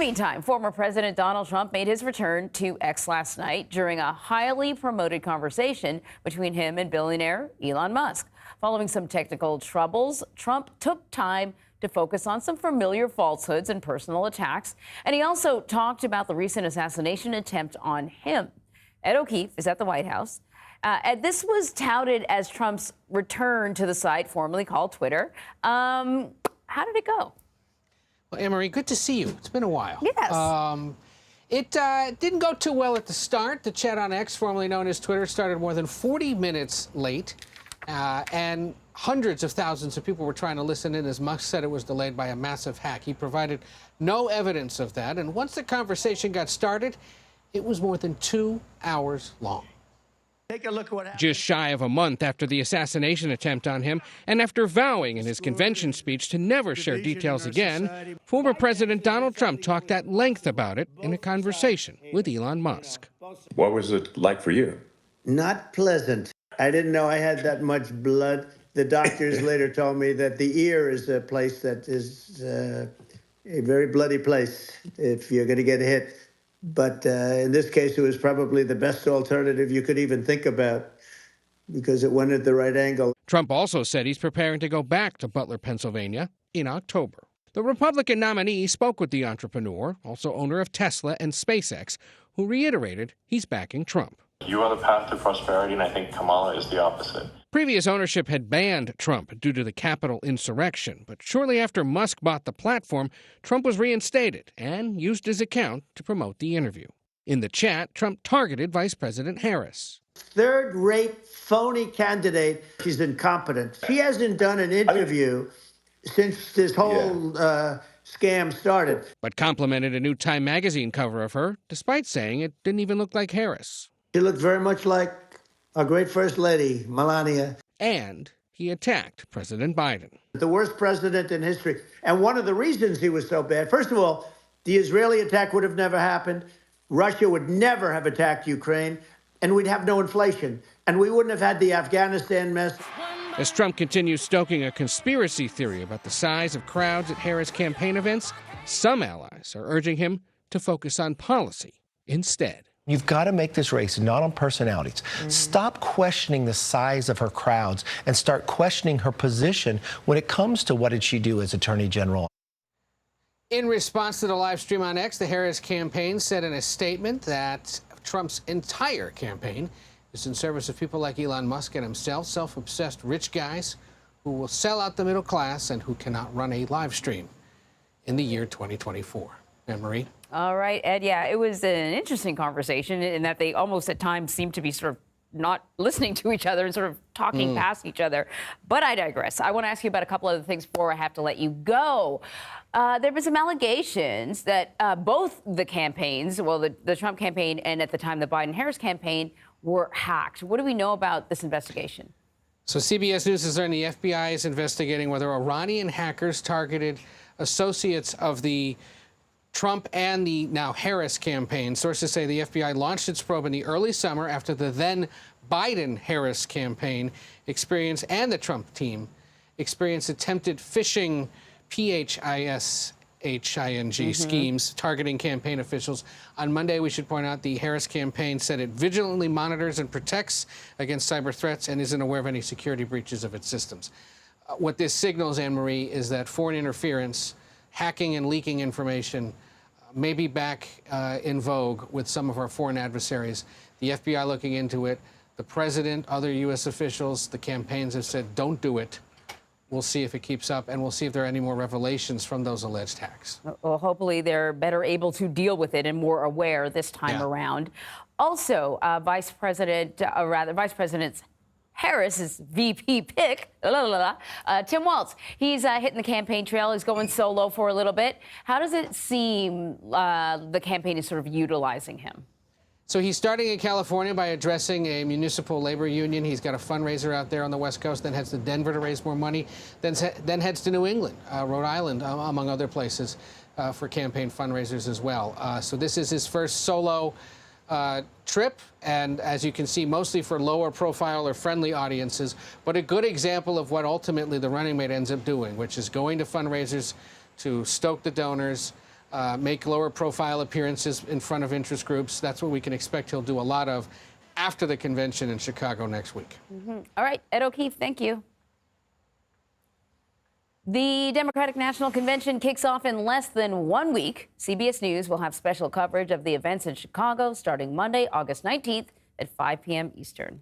meantime, former President Donald Trump made his return to X last night during a highly promoted conversation between him and billionaire Elon Musk. Following some technical troubles, Trump took time to focus on some familiar falsehoods and personal attacks. And he also talked about the recent assassination attempt on him. Ed O'Keefe is at the White House. And this was touted as Trump's return to the site formerly called Twitter. How did it go? Well, Anne-Marie, good to see you. It's been a while. Yes. It didn't go too well at the start. The chat on X, formerly known as Twitter, started more than 40 minutes late. And hundreds of thousands of people were trying to listen in as Musk said it was delayed by a massive hack. He provided no evidence of that. And once the conversation got started, it was more than 2 hours long. Take a look at what happened. Just shy of a month after the assassination attempt on him, and after vowing in his convention speech to never share details again, former President Donald Trump talked at length about it in a conversation with Elon Musk. What was it like for you? Not pleasant. I didn't know I had that much blood. The doctors later told me that the ear is a place that is a very bloody place if you're going to get hit. But in this case, it was probably the best alternative you could even think about because it went at the right angle. Trump also said he's preparing to go back to Butler, Pennsylvania in October. The Republican nominee spoke with the entrepreneur, also owner of Tesla and SpaceX, who reiterated he's backing Trump. You are the path to prosperity, and I think Kamala is the opposite. Previous ownership had banned Trump due to the Capitol insurrection, but shortly after Musk bought the platform, Trump was reinstated and used his account to promote the interview. In the chat, Trump targeted Vice President Harris. Third-rate, phony candidate. She's incompetent. She hasn't done an interview since this whole scam started. But complimented a new Time magazine cover of her, despite saying it didn't even look like Harris. She looked very much like our great First Lady, Melania. And he attacked President Biden. The worst president in history. And one of the reasons he was so bad, first of all, the Israeli attack would have never happened. Russia would never have attacked Ukraine. And we'd have no inflation. And we wouldn't have had the Afghanistan mess. As Trump continues stoking a conspiracy theory about the size of crowds at Harris campaign events, some allies are urging him to focus on policy instead. You've got to make this race not on personalities. Stop questioning the size of her crowds and start questioning her position when it comes to what did she do as Attorney General. In response to the live stream on X, the Harris campaign said in a statement that Trump's entire campaign is in service of people like Elon Musk and himself, self-obsessed rich guys who will sell out the middle class and who cannot run a live stream in the year 2024. Anne-Marie? All right, Ed. Yeah, it was an interesting conversation in that they almost at times seemed to be sort of not listening to each other and sort of talking past each other. But I digress. I want to ask you about a couple other things before I have to let you go. There have been some allegations that both the campaigns, well, the Trump campaign and at the time the Biden-Harris campaign, were hacked. What do we know about this investigation? So CBS News is learning the FBI is investigating whether Iranian hackers targeted associates of the Trump and the now Harris campaign. Sources say the FBI launched its probe in the early summer after the then Biden-Harris campaign and the Trump team experienced attempted phishing PHISHING schemes targeting campaign officials. On Monday, we should point out the Harris campaign said it vigilantly monitors and protects against cyber threats and isn't aware of any security breaches of its systems. What this signals, Anne-Marie, is that foreign interference, hacking and leaking information may be back in vogue with some of our foreign adversaries. The FBI looking into it. The president, other U.S. officials, the campaigns have said, don't do it. We'll see if it keeps up, and we'll see if there are any more revelations from those alleged hacks. Well, hopefully they're better able to deal with it and more aware this time around. Also, Vice President Harris's VP pick, Tim Walz. He's hitting the campaign trail. He's going solo for a little bit. How does it seem the campaign is sort of utilizing him? So he's starting in California by addressing a municipal labor union. He's got a fundraiser out there on the West Coast, then heads to Denver to raise more money, then heads to New England, Rhode Island, among other places, for campaign fundraisers as well. So this is his first solo trip, and as you can see, mostly for lower profile or friendly audiences, but a good example of what ultimately the running mate ends up doing, which is going to fundraisers to stoke the donors, make lower profile appearances in front of interest groups. That's what we can expect he'll do a lot of after the convention in Chicago next week. All right, Ed O'Keefe, thank you. The Democratic National Convention kicks off in less than 1 week. CBS News will have special coverage of the events in Chicago starting Monday, August 19th at 5 p.m. Eastern.